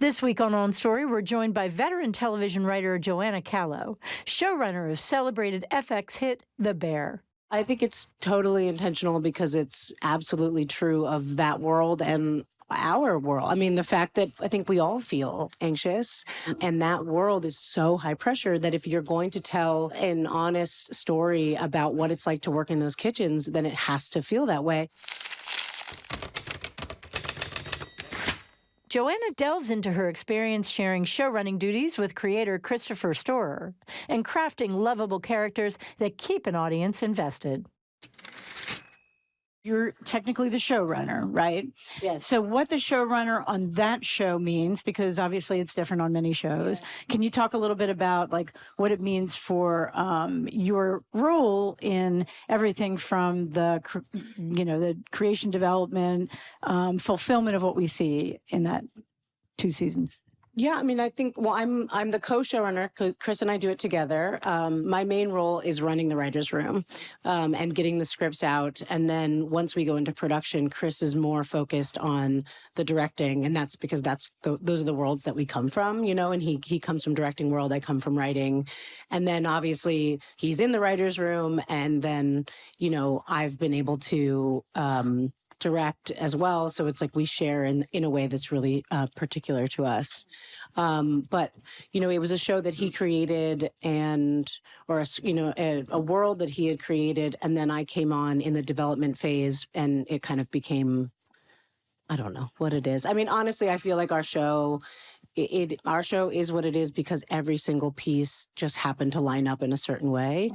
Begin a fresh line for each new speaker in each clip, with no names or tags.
This week on Story, we're joined by veteran television writer Joanna Calo, showrunner of celebrated FX hit The Bear.
I think it's totally intentional because it's absolutely true of that world and our world. I mean, the fact that I think we all feel anxious, and that world is so high pressure that if you're going to tell an honest story about what it's like to work in those kitchens, then it has to feel that way.
Joanna delves into her experience sharing showrunning duties with creator Christopher Storer and crafting lovable characters that keep an audience invested.
You're technically the showrunner, right?
Yes.
So what the showrunner on that show means, because obviously it's different on many shows. Yeah. Can you talk a little bit about like what it means for your role in everything from the creation, development, fulfillment of what we see in that 2 seasons?
Yeah, I mean, I think, well, I'm the co-showrunner. Chris and I do it together. My main role is running the writer's room and getting the scripts out. And then once we go into production, Chris is more focused on the directing. And that's because those are the worlds that we come from, you know, and he comes from directing world. I come from writing. And then obviously he's in the writer's room. And then, you know, I've been able to direct as well, so it's like we share in a way that's really particular to us. But you know, it was a show that he created, or a world that he had created, and then I came on in the development phase, and it kind of became, I don't know what it is. I mean, honestly, I feel like our show is what it is because every single piece just happened to line up in a certain way.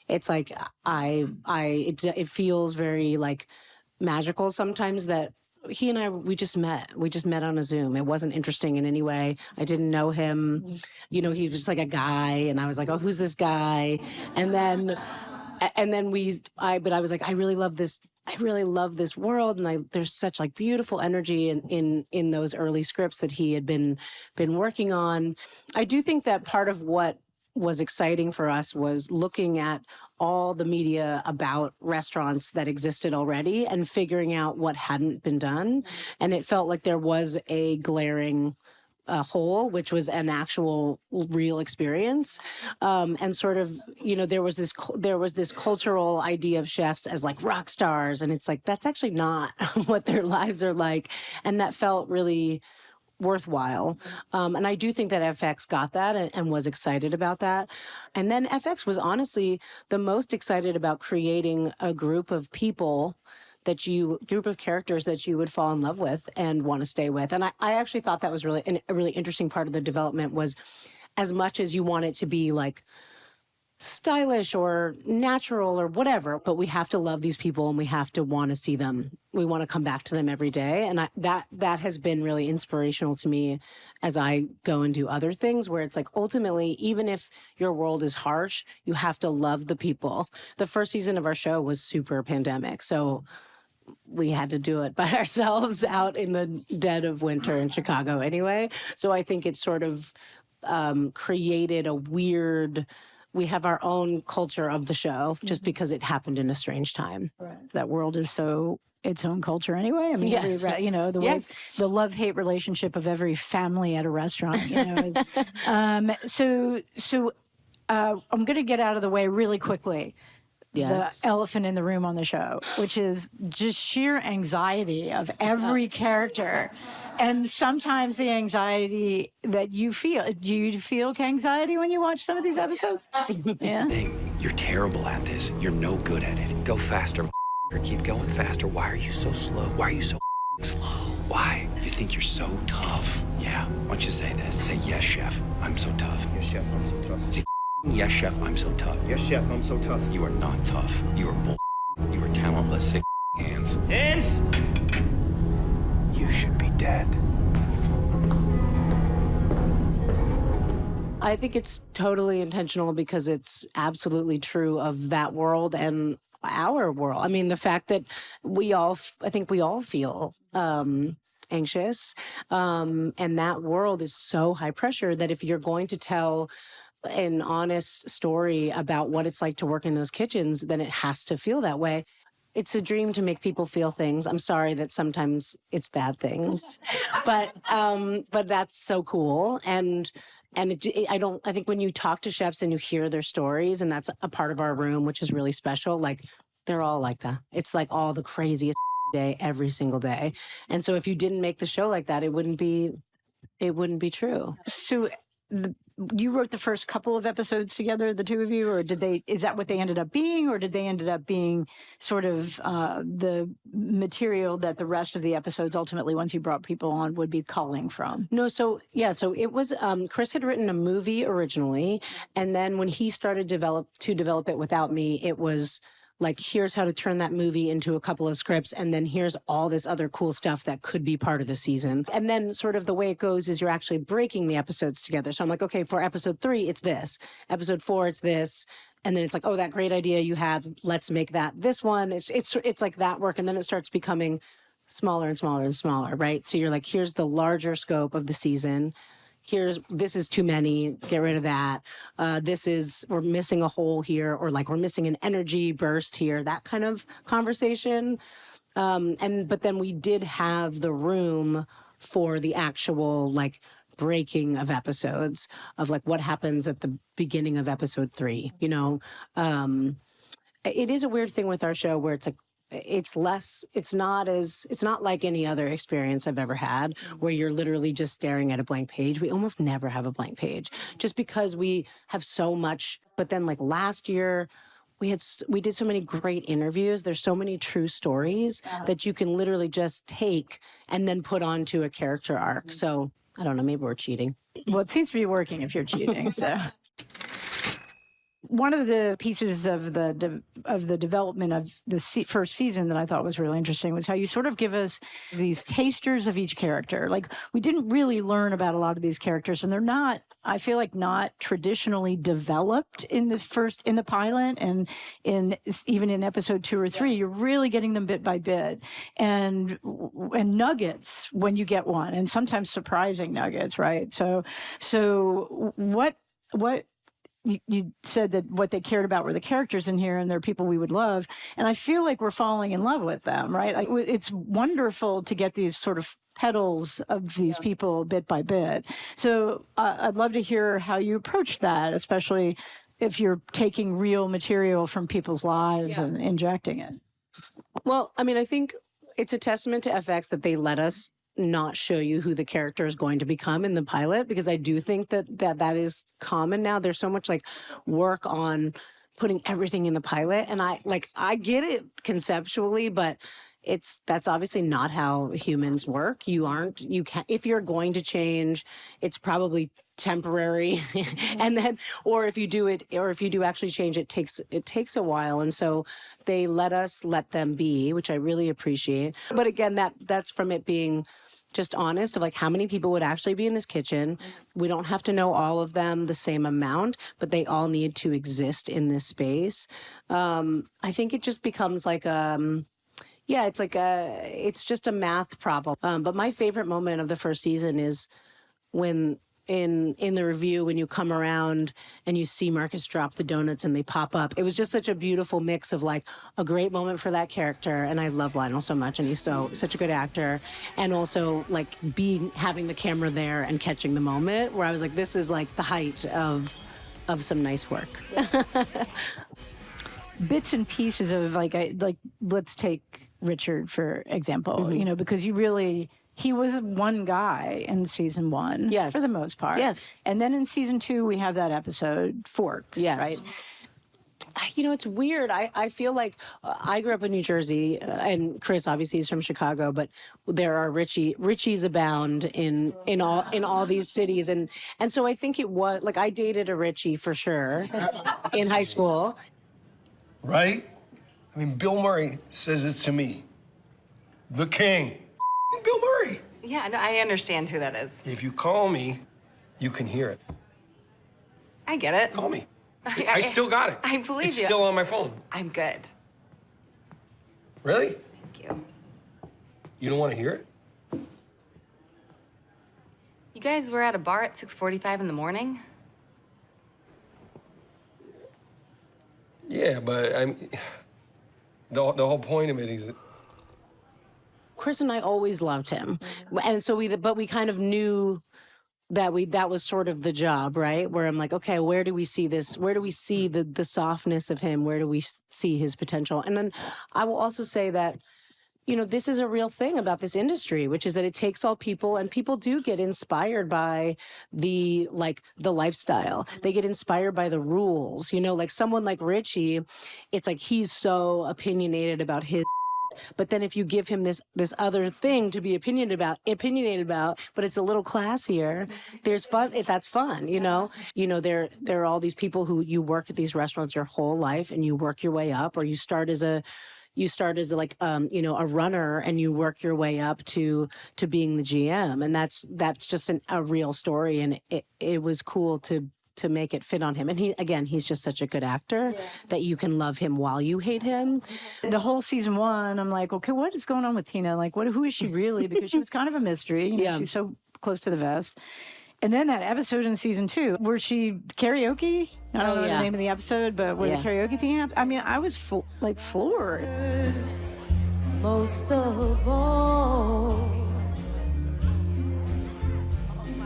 It's like it feels very like magical sometimes that he and I, we just met on a Zoom. It wasn't interesting in any way. I didn't know him. You know, he was like a guy and I was like, oh, who's this guy? And then I was like, I really love this world. And there's such like beautiful energy in those early scripts that he had been working on. I do think that part of what was exciting for us was looking at all the media about restaurants that existed already and figuring out what hadn't been done. And it felt like there was a glaring hole, which was an actual real experience. And sort of, you know, there was this cultural idea of chefs as like rock stars. And it's like, that's actually not what their lives are like. And that felt really worthwhile. And I do think that FX got that and was excited about that. And then FX was honestly the most excited about creating a group of characters that you would fall in love with and want to stay with. And I actually thought that was really a really interesting part of the development was, as much as you want it to be like stylish or natural or whatever, but we have to love these people and we have to want to see them. We want to come back to them every day. And that has been really inspirational to me as I go and do other things where it's like, ultimately, even if your world is harsh, you have to love the people. The first season of our show was super pandemic. So we had to do it by ourselves out in the dead of winter in Chicago anyway. So I think it sort of created a weird, we have our own culture of the show just because it happened in a strange time.
Right. That world is so its own culture anyway. I mean,
yes.
You know, the way the love-hate relationship of every family at a restaurant, you know, is, so I'm going to get out of the way really quickly.
Yes.
The elephant in the room on the show, which is just sheer anxiety of every character. And sometimes the anxiety that you feel. Do you feel anxiety when you watch some of these episodes? Yeah.
You're terrible at this. You're no good at it. Go faster, or keep going faster. Why are you so slow? Why are you so slow? Why? You think you're so tough? Yeah. Why don't you say this? Say, yes, chef, I'm so tough.
Yes, chef, I'm so tough.
Say, yes, chef, I'm so tough.
Yes, chef, I'm so tough.
You are not tough. You are bull. You are talentless. Say, hands.
Hands!
You should be dead.
I think it's totally intentional because it's absolutely true of that world and our world. I mean, the fact that I think we all feel anxious, and that world is so high pressure that if you're going to tell an honest story about what it's like to work in those kitchens, then it has to feel that way. it's a dream to make people feel things. I'm sorry that sometimes it's bad things, but that's so cool. And I think when you talk to chefs and you hear their stories, and that's a part of our room, which is really special, like they're all like that. It's like all the craziest day every single day. And so if you didn't make the show like that, it wouldn't be true.
So you wrote the first couple of episodes together, the two of you, or is that what they ended up being, or did they ended up being sort of the material that the rest of the episodes ultimately, once you brought people on, would be culling from?
No, so it was Chris had written a movie originally, and then when he started to develop it without me, it was like, here's how to turn that movie into a couple of scripts, and then here's all this other cool stuff that could be part of the season. And then sort of the way it goes is you're actually breaking the episodes together. So I'm like, okay, for episode 3, it's this. Episode 4, it's this. And then it's like, oh, that great idea you had, let's make that this one. It's like that work. And then it starts becoming smaller and smaller and smaller, right? So you're like, here's the larger scope of the season. This is too many, get rid of that. We're missing a hole here, or like we're missing an energy burst here, that kind of conversation. But then we did have the room for the actual like breaking of episodes of like what happens at the beginning of episode 3, you know? It is a weird thing with our show where it's like, it's not like any other experience I've ever had where you're literally just staring at a blank page. We almost never have a blank page just because we have so much. But then like last year, we did so many great interviews. There's so many true stories that you can literally just take and then put onto a character arc. So I don't know, maybe we're cheating.
Well, it seems to be working if you're cheating, so. One of the pieces of the development of the first season that I thought was really interesting was how you sort of give us these tasters of each character. Like, we didn't really learn about a lot of these characters, and they're not, I feel like, not traditionally developed in the pilot, and even in episode 2 or 3, you're really getting them bit by bit, and nuggets when you get one, and sometimes surprising nuggets, right? So what you said that what they cared about were the characters in here, and they're people we would love. And I feel like we're falling in love with them, right? Like, it's wonderful to get these sort of petals of these people bit by bit. So I'd love to hear how you approach that, especially if you're taking real material from people's lives and injecting it.
Well, I mean, I think it's a testament to FX that they let us not show you who the character is going to become in the pilot, because I do think that is common now. There's so much like work on putting everything in the pilot, and I get it conceptually, but that's obviously not how humans work. If you're going to change, it's probably temporary. And then, or if you do actually change, it takes a while. And so they let them be, which I really appreciate. But again, that's from it being just honest of like how many people would actually be in this kitchen. We don't have to know all of them the same amount, but they all need to exist in this space. I think it just becomes like it's just a math problem. But my favorite moment of the first season is when in the review, when you come around and you see Marcus drop the donuts and they pop up. It was just such a beautiful mix of like a great moment for that character. And I love Lionel so much, and he's such a good actor. And also like having the camera there and catching the moment where I was like, this is like the height of some nice work.
Bits and pieces of like let's take Richard for example, you know, because he was one guy in season 1,
yes,
for the most part.
Yes.
And then in season 2, we have that episode, Forks,
yes,
right?
You know, it's weird. I feel like I grew up in New Jersey, and Chris obviously is from Chicago, but there are Richies abound in all these cities, and so I think it was like I dated a Richie for sure in high school.
Right? I mean, Bill Murray says it to me. The king. Bill Murray.
Yeah, no, I understand who that is.
If you call me, you can hear it.
I get it.
Call me. I still got it.
I believe
it's
you.
It's still on my phone.
I'm good.
Really?
Thank you.
You don't want to hear it?
You guys were at a bar at 6:45 in the morning?
Yeah, but The whole point of it is that
Chris and I always loved him, and so we kind of knew that was sort of the job, right? Where I'm like, okay, where do we see this? Where do we see the softness of him? Where do we see his potential? And then I will also say that, you know, this is a real thing about this industry, which is that it takes all people, and people do get inspired by the lifestyle. They get inspired by the rules, you know, like someone like Richie, it's like he's so opinionated about his. But then if you give him this other thing to be opinionated about, but it's a little classier, there's fun. That's fun, you know. You know, there are all these people who you work at these restaurants your whole life, and you work your way up, or you start as a like you know, a runner, and you work your way up to being the GM, and that's just a real story, and it was cool to make it fit on him. And he's just such a good actor that you can love him while you hate him.
The whole season 1, I'm like, okay, what is going on with Tina? Like, who is she really? Because she was kind of a mystery. You know, she's so close to the vest. And then that episode in season 2, where she karaoke. I don't know the name of the episode, but where the karaoke thing happened. I mean, I was floored.
Most of all.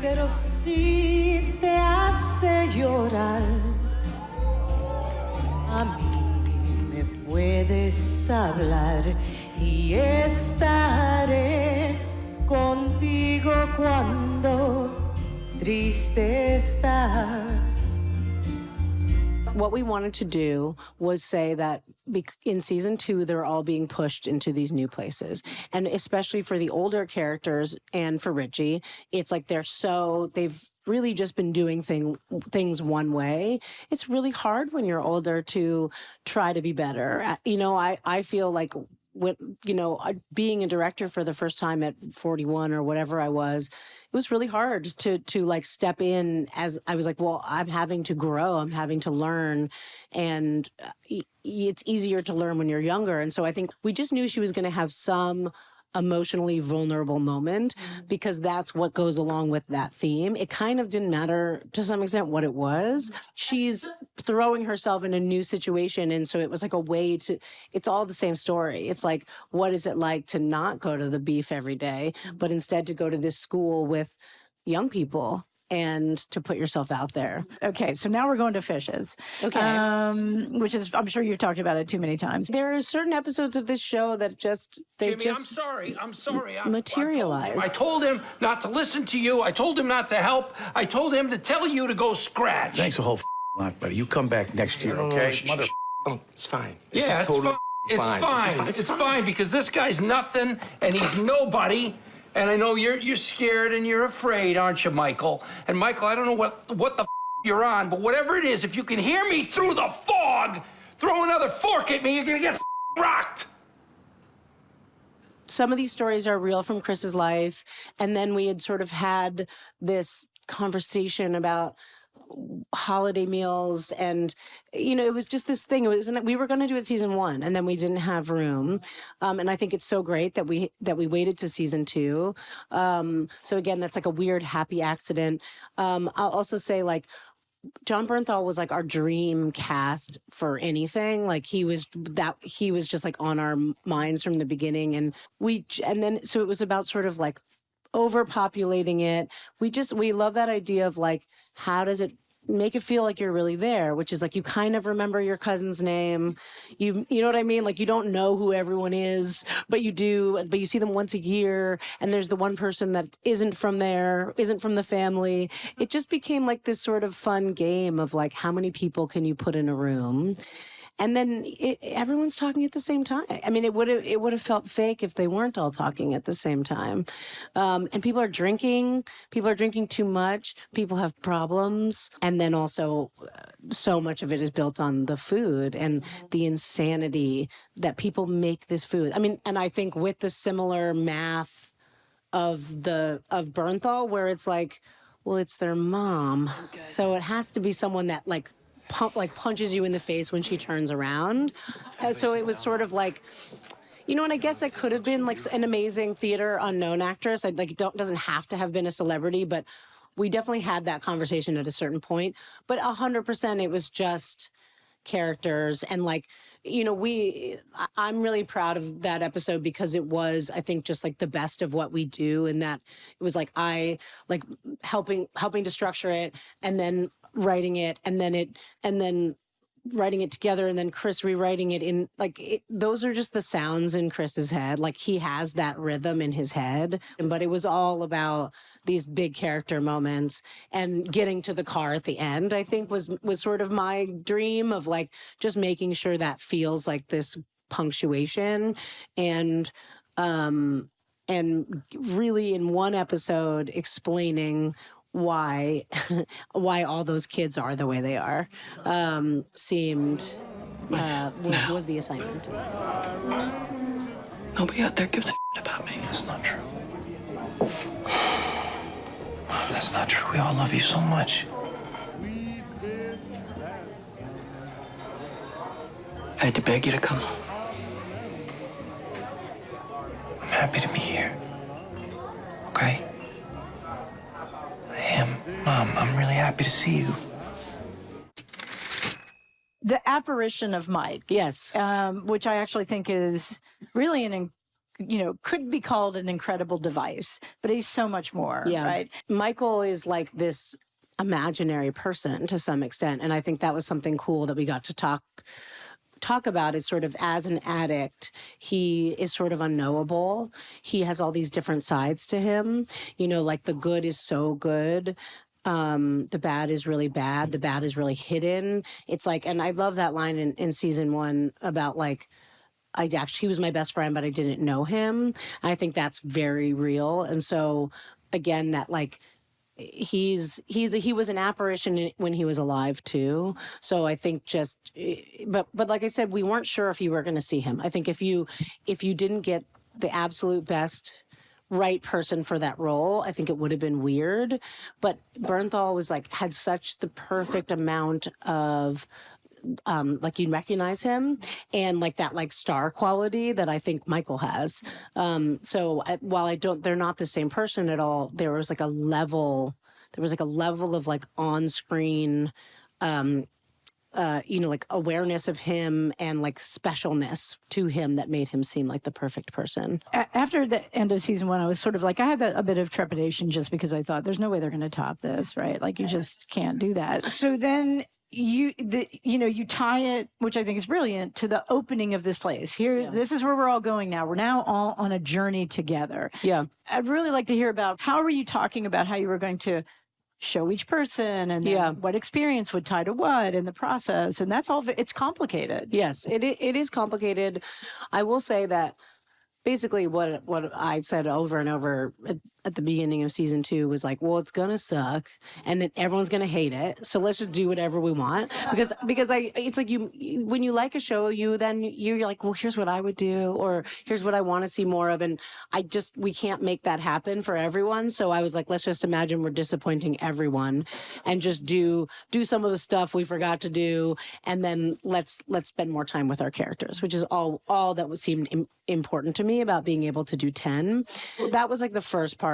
Pero si te hace llorar, a mí me puedes hablar y estaré contigo cuando triste estás.
What we wanted to do was say that in season 2, they're all being pushed into these new places. And especially for the older characters and for Richie, it's like they've really just been doing things one way. It's really hard when you're older to try to be better. You know, I feel like when, you know, being a director for the first time at 41 or whatever I was, it was really hard to like step in, as I was like, well, I'm having to grow, I'm having to learn, and it's easier to learn when you're younger. And so I think we just knew she was going to have some emotionally vulnerable moment, because that's what goes along with that theme. It kind of didn't matter to some extent what it was. She's throwing herself in a new situation, and so it was like a way to, it's all the same story. It's like, what is it like to not go to the beef every day, but instead to go to this school with young people and to put yourself out there.
Okay, so now we're going to fishes.
Okay.
Which is, I'm sure you've talked about it too many times.
There are certain episodes of this show that
Jimmy, I'm sorry.
materialize.
I told him not to listen to you. I told him not to help. I told him to tell you to go scratch.
Thanks a whole lot, buddy. You come back next year, okay?
Mother. Oh, it's fine. This
Yeah,
is
it's
totally
fine. It's fine because this guy's nothing and he's nobody. And I know you're scared and you're afraid, aren't you, Michael? And Michael, I don't know what the you're on, but whatever it is, if you can hear me through the fog, throw another fork at me, you're gonna get rocked.
Some of these stories are real from Chris's life, and then we had sort of had this conversation about holiday meals, and you know, it was just this thing. It was, we were going to do it season 1, and then we didn't have room, and I think it's so great that we waited to season 2. So again, that's like a weird happy accident. I'll also say, like, John Bernthal was like our dream cast for anything. Like he was just like on our minds from the beginning, and then so it was about sort of like overpopulating it. We love that idea of like, how does it make it feel like you're really there, which is like you kind of remember your cousin's name. You know what I mean? Like you don't know who everyone is, but you do, but you see them once a year, and there's the one person that isn't from the family. It just became like this sort of fun game of like, how many people can you put in a room? And then everyone's talking at the same time. I mean, it would have felt fake if they weren't all talking at the same time. And people are drinking too much. People have problems. And then also so much of it is built on the food and the insanity that people make this food. I mean, and I think with the similar math of Bernthal, where it's like, well, it's their mom. Okay. So it has to be someone that punches you in the face when she turns around. So it was sort of like, you know, and I guess that could have been like an amazing theater unknown actress. Doesn't have to have been a celebrity, but we definitely had that conversation at a certain point. But 100% it was just characters, and like you know, I'm really proud of that episode because it was, I think, just like the best of what we do, and that it was like I like helping to structure it, and then writing it, and then writing it together, and then Chris rewriting it in those are just the sounds in Chris's head. Like he has that rhythm in his head, but it was all about these big character moments, and getting to the car at the end, I think was sort of my dream of like just making sure that feels like this punctuation, and really in one episode explaining why all those kids are the way they are seemed was the assignment.
Nobody out there gives a shit about me.
That's not true. That's not true. We all love you so much.
I had to beg you to come.
I'm happy to be here. Okay? I am. Mom, I'm really happy to see you.
The apparition of Mike.
Yes.
Which I actually think is really could be called an incredible device, but he's so much more, right?
Michael is like this imaginary person to some extent, and I think that was something cool that we got to talk about. Is sort of, as an addict, he is sort of unknowable. He has all these different sides to him. You know, like the good is so good. The bad is really bad. The bad is really hidden. It's like, and I love that line in season 1 about like, he was my best friend, but I didn't know him. I think that's very real. And so again, that like, he was an apparition when he was alive too. So I think but like I said, we weren't sure if you were going to see him. I think if you didn't get the absolute best right person for that role, I think it would have been weird. But Bernthal was like, had such the perfect amount of like you'd recognize him, and like that like star quality that I think Michael has. So while they're not the same person at all, there was like a level of like on-screen, like awareness of him and like specialness to him that made him seem like the perfect person.
After the end of season 1, I was sort of like, I had a bit of trepidation just because I thought there's no way they're going to top this, right? Like you just can't do that. So then you tie it, which I think is brilliant, to the opening of this place. This is where we're all going now. We're now all on a journey together.
Yeah.
I'd really like to hear about how were you talking about how you were going to show each person, and then what experience would tie to what in the process. And that's all, it's complicated.
Yes, it is complicated. I will say that basically what I said over and over at the beginning of season 2 was like, well, it's gonna suck and everyone's gonna hate it, so let's just do whatever we want, because it's like you when you like a show, you're like, well, here's what I would do, or here's what I want to see more of, and we can't make that happen for everyone. So I was like, let's just imagine we're disappointing everyone and just do some of the stuff we forgot to do, and then let's spend more time with our characters, which is all that seemed important to me about being able to do 10. That was like the first part.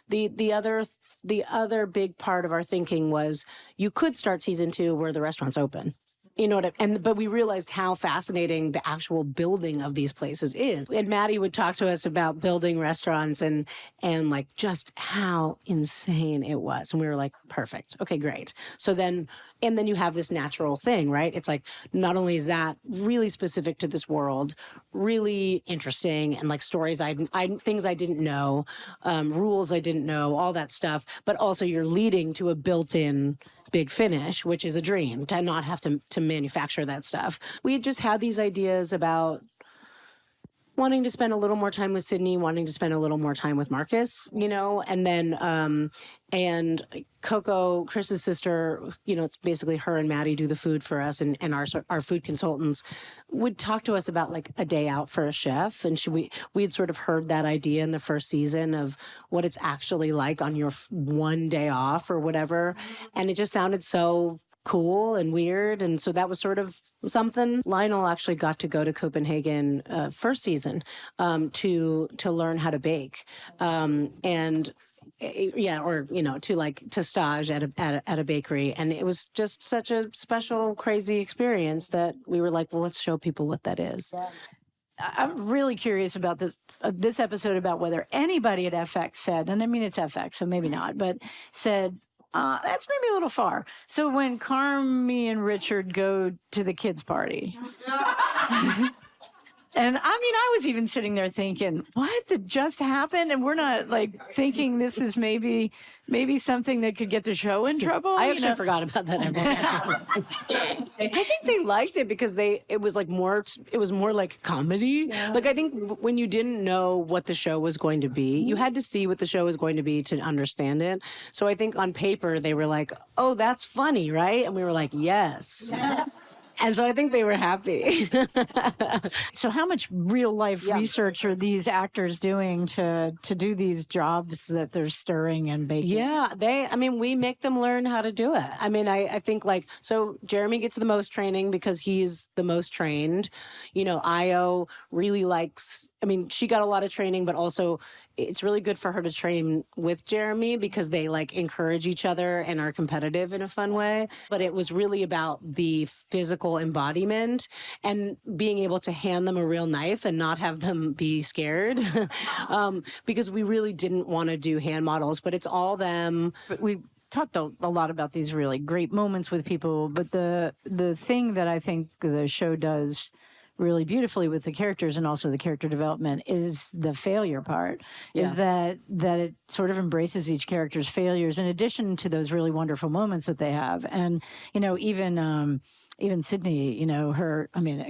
The other big part of our thinking was you could start season 2 where the restaurant's open. You know what but we realized how fascinating the actual building of these places is. And Maddie would talk to us about building restaurants and like just how insane it was. And we were like, perfect. Okay, great. So then you have this natural thing, right? It's like, not only is that really specific to this world, really interesting, and like stories things I didn't know, rules I didn't know, all that stuff, but also you're leading to a built-in big finish, which is a dream, to not have to manufacture that stuff. We just had these ideas about wanting to spend a little more time with Sydney, wanting to spend a little more time with Marcus, and then and Coco, Chris's sister, it's basically her and Maddie do the food for us, and our food consultants would talk to us about like a day out for a chef, and we had sort of heard that idea in the first season of what it's actually like on your one day off or whatever, and it just sounded so cool and weird, and so that was sort of something. Lionel actually got to go to Copenhagen first season to learn how to bake, and yeah, or to stage at a bakery, and it was just such a special, crazy experience that we were like, well, let's show people what that is.
I'm really curious about this episode, about whether anybody at FX said, and I mean it's FX, so maybe not, but said, that's maybe a little far. So when Carmy and Richard go to the kids' party. And I mean, I was even sitting there thinking, what did just happen? And we're not like thinking this is maybe something that could get the show in trouble.
I actually forgot about that episode. I think they liked it because it was more like comedy. Yeah. Like, I think when you didn't know what the show was going to be, you had to see what the show was going to be to understand it. So I think on paper they were like, oh, that's funny, right? And we were like, yes. And so I think they were happy.
So how much real life research are these actors doing to do these jobs that they're stirring and baking?
Yeah, we make them learn how to do it. I mean, I think so Jeremy gets the most training because he's the most trained. Io really likes, she got a lot of training, but also it's really good for her to train with Jeremy because they encourage each other and are competitive in a fun way. But it was really about the physical embodiment and being able to hand them a real knife and not have them be scared because we really didn't want to do hand models, but it's all them.
But we talked a lot about these really great moments with people, but the thing that I think the show does really beautifully with the characters and also the character development is the failure part. Is that it sort of embraces each character's failures in addition to those really wonderful moments that they have. And even Sydney,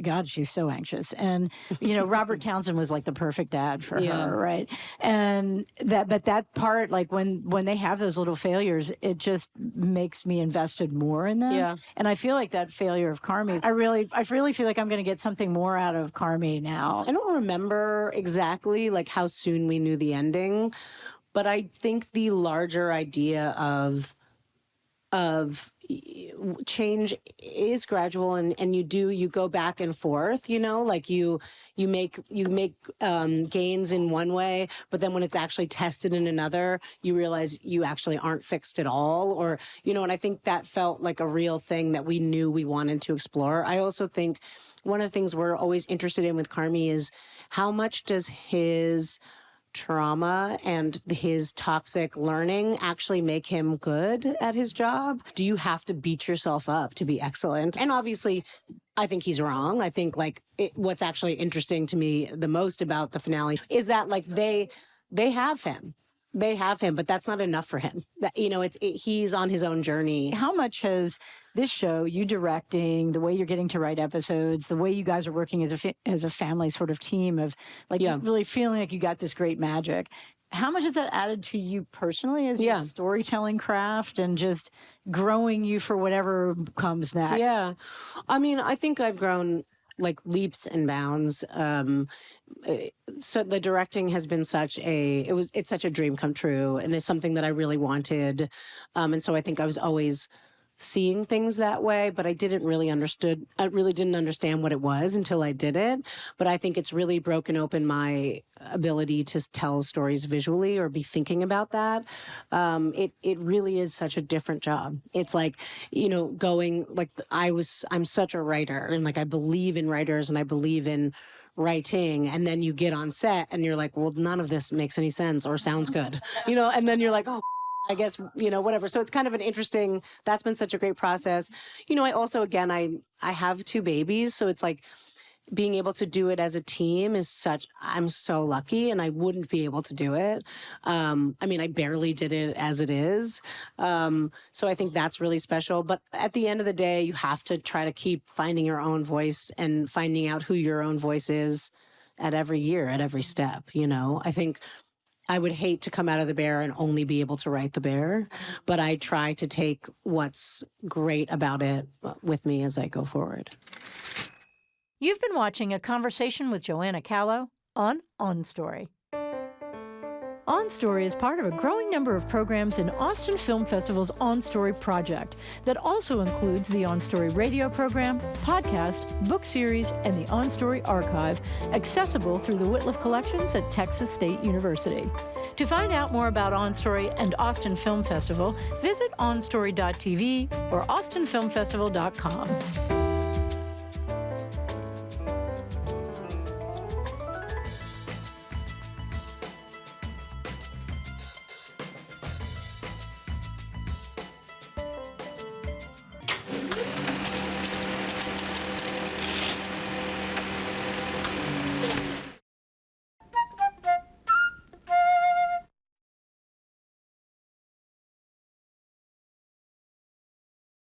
God, she's so anxious. And, Robert Townsend was like the perfect dad for her, right? And that part, when they have those little failures, it just makes me invested more in them. Yeah. And I feel like that failure of Carmy, I really feel like I'm going to get something more out of Carmy now.
I don't remember exactly how soon we knew the ending, but I think the larger idea of change is gradual, and you go back and forth, you make gains in one way, but then when it's actually tested in another, you realize you actually aren't fixed at all, or and I think that felt like a real thing that we knew we wanted to explore. I also think one of the things we're always interested in with Carmy is how much does his trauma and his toxic learning actually make him good at his job? Do you have to beat yourself up to be excellent? And obviously, I think he's wrong. I think what's actually interesting to me the most about the finale is that they have him. They have him, but that's not enough for him. He's on his own journey.
How much has this show, you directing, the way you're getting to write episodes, the way you guys are working as a family sort of team of really feeling like you got this great magic, how much has that added to you personally as your storytelling craft and just growing you for whatever comes next?
Yeah. I think I've grown leaps and bounds. So the directing has been it's such a dream come true, and it's something that I really wanted. And so I think I was always seeing things that way, but I really didn't understand what it was until I did it. But I think it's really broken open my ability to tell stories visually or be thinking about that. It really is such a different job. It's I'm such a writer, and I believe in writers and I believe in writing, and then you get on set and you're like, well, none of this makes any sense or sounds good, and then you're like, oh, I guess, whatever. So it's kind of an interesting, that's been such a great process. I also, again, I have 2 babies. So it's being able to do it as a team I'm so lucky, and I wouldn't be able to do it. I barely did it as it is. So I think that's really special. But at the end of the day, you have to try to keep finding your own voice and finding out who your own voice is at every step. I think I would hate to come out of The Bear and only be able to write The Bear, but I try to take what's great about it with me as I go forward.
You've been watching a conversation with Joanna Calo on Story. On Story is part of a growing number of programs in Austin Film Festival's On Story project that also includes the On Story radio program, podcast, book series, and the On Story archive, accessible through the Whitliff Collections at Texas State University. To find out more about On Story and Austin Film Festival, visit onstory.tv or austinfilmfestival.com.